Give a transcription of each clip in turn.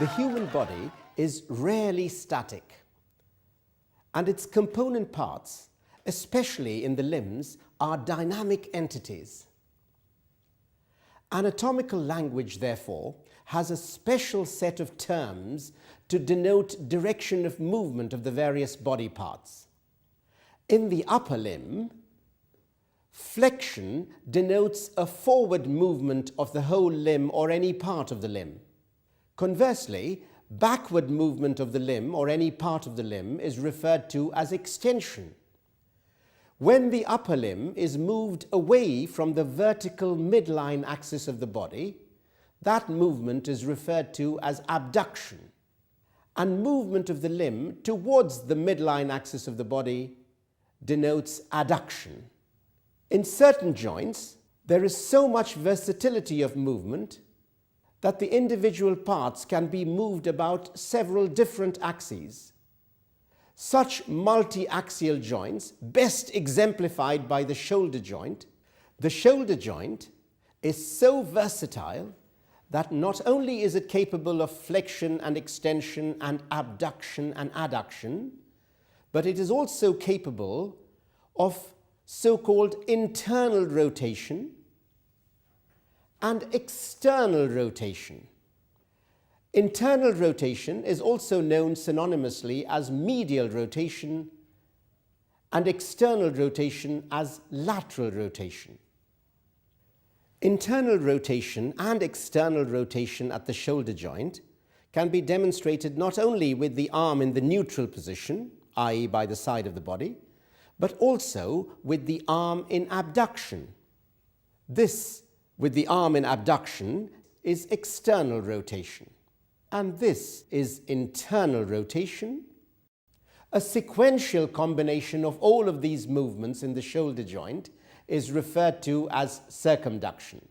The human body is rarely static, and its component parts, especially in the limbs, are dynamic entities. Anatomical language, therefore, has a special set of terms to denote direction of movement of the various body parts. In the upper limb, flexion denotes a forward movement of the whole limb or any part of the limb. Conversely, backward movement of the limb or any part of the limb is referred to as extension. When the upper limb is moved away from the vertical midline axis of the body, that movement is referred to as abduction, and movement of the limb towards the midline axis of the body denotes adduction. In certain joints, there is so much versatility of movement that the individual parts can be moved about several different axes. Such multi-axial joints, best exemplified by the shoulder joint. The shoulder joint is so versatile that not only is it capable of flexion and extension and abduction and adduction, but it is also capable of so-called internal rotation and external rotation. Internal rotation is also known synonymously as medial rotation and external rotation as lateral rotation. Internal rotation and external rotation at the shoulder joint can be demonstrated not only with the arm in the neutral position, i.e. by the side of the body, but also with the arm in abduction. This, with the arm in abduction, is external rotation, and this is internal rotation. A sequential combination of all of these movements in the shoulder joint is referred to as circumduction.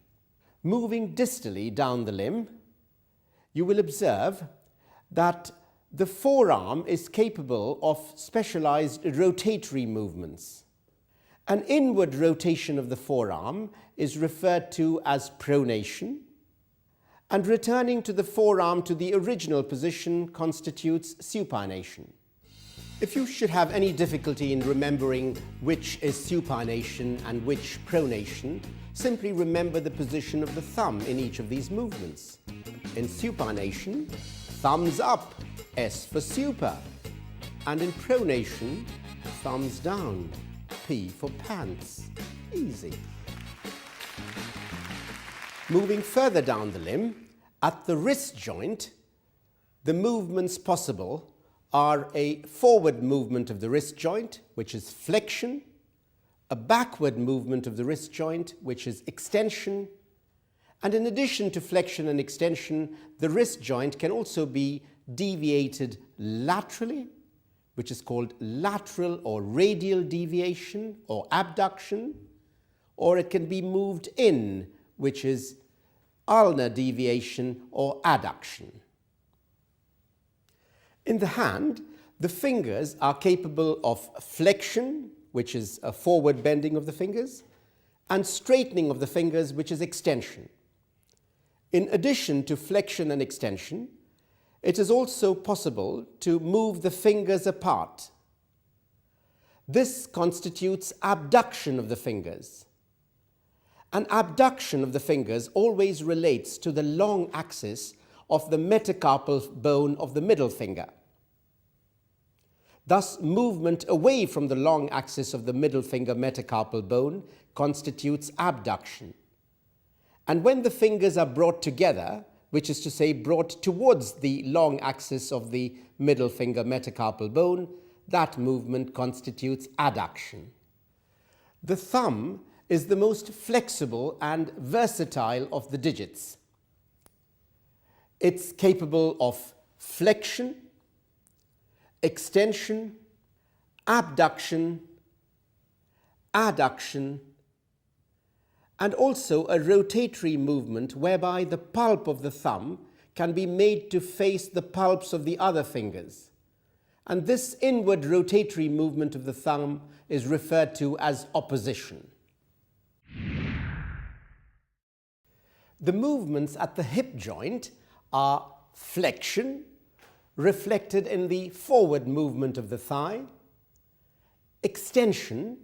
Moving distally down the limb, you will observe that the forearm is capable of specialized rotatory movements. An inward rotation of the forearm is referred to as pronation, and returning to the forearm to the original position constitutes supination. If you should have any difficulty in remembering which is supination and which pronation, simply remember the position of the thumb in each of these movements. In supination, thumbs up, S for super, and in pronation, thumbs down, P for pants. Easy. Moving further down the limb, at the wrist joint, the movements possible are a forward movement of the wrist joint, which is flexion, a backward movement of the wrist joint, which is extension, and in addition to flexion and extension, the wrist joint can also be deviated laterally, which is called lateral or radial deviation or abduction, or it can be moved in, which is ulnar deviation or adduction. In the hand, the fingers are capable of flexion, which is a forward bending of the fingers, and straightening of the fingers, which is extension. In addition to flexion and extension, it is also possible to move the fingers apart. This constitutes abduction of the fingers. An abduction of the fingers always relates to the long axis of the metacarpal bone of the middle finger. Thus, movement away from the long axis of the middle finger metacarpal bone constitutes abduction. And when the fingers are brought together, which is to say brought towards the long axis of the middle finger metacarpal bone, that movement constitutes adduction. The thumb is the most flexible and versatile of the digits. It's capable of flexion, extension, abduction, adduction, and also a rotatory movement whereby the pulp of the thumb can be made to face the pulps of the other fingers. And this inward rotatory movement of the thumb is referred to as opposition. The movements at the hip joint are flexion, reflected in the forward movement of the thigh, extension,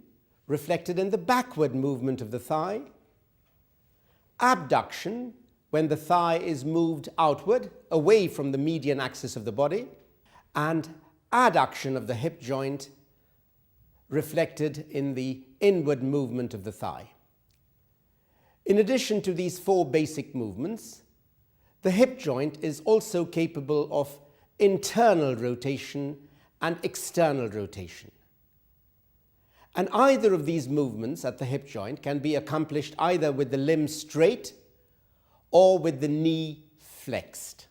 reflected in the backward movement of the thigh, abduction, when the thigh is moved outward, away from the median axis of the body, and adduction of the hip joint, reflected in the inward movement of the thigh. In addition to these four basic movements, the hip joint is also capable of internal rotation and external rotation. And either of these movements at the hip joint can be accomplished either with the limb straight or with the knee flexed.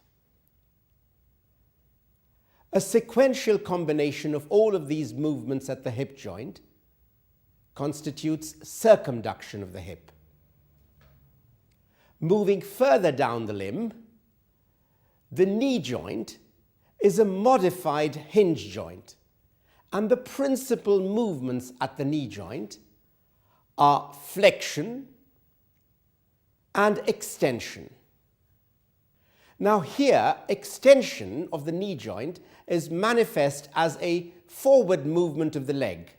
A sequential combination of all of these movements at the hip joint constitutes circumduction of the hip. Moving further down the limb, the knee joint is a modified hinge joint, and the principal movements at the knee joint are flexion and extension. Now here, extension of the knee joint is manifest as a forward movement of the leg.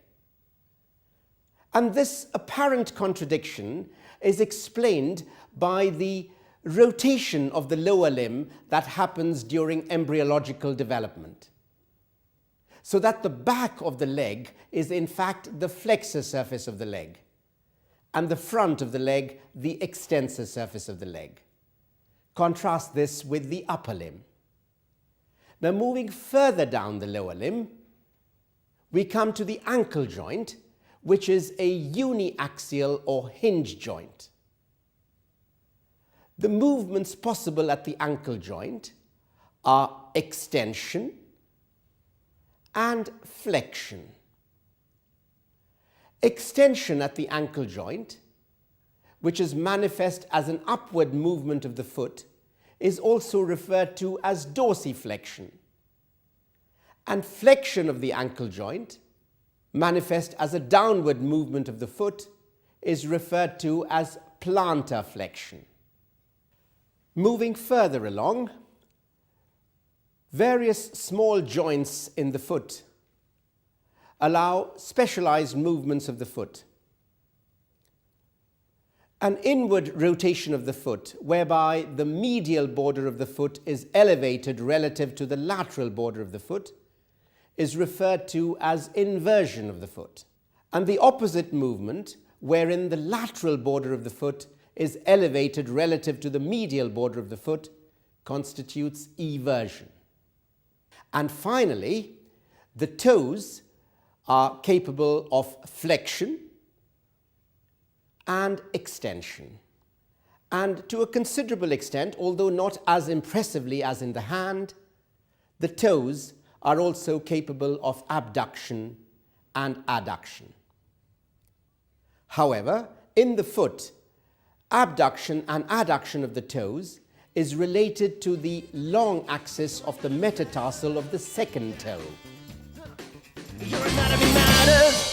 And this apparent contradiction is explained by the rotation of the lower limb that happens during embryological development. So that the back of the leg is in fact the flexor surface of the leg, and the front of the leg the extensor surface of the leg. Contrast this with the upper limb. Now moving further down the lower limb, we come to the ankle joint, which is a uniaxial or hinge joint. The movements possible at the ankle joint are extension and flexion. Extension at the ankle joint, which is manifest as an upward movement of the foot, is also referred to as dorsiflexion. And flexion of the ankle joint, manifest as a downward movement of the foot, is referred to as plantar flexion. Moving further along, various small joints in the foot allow specialized movements of the foot. An inward rotation of the foot, whereby the medial border of the foot is elevated relative to the lateral border of the foot, is referred to as inversion of the foot. And the opposite movement, wherein the lateral border of the foot is elevated relative to the medial border of the foot, constitutes eversion. And finally, the toes are capable of flexion and extension. And to a considerable extent, although not as impressively as in the hand, the toes are also capable of abduction and adduction. However, in the foot, abduction and adduction of the toes is related to the long axis of the metatarsal of the second toe. You're a matter.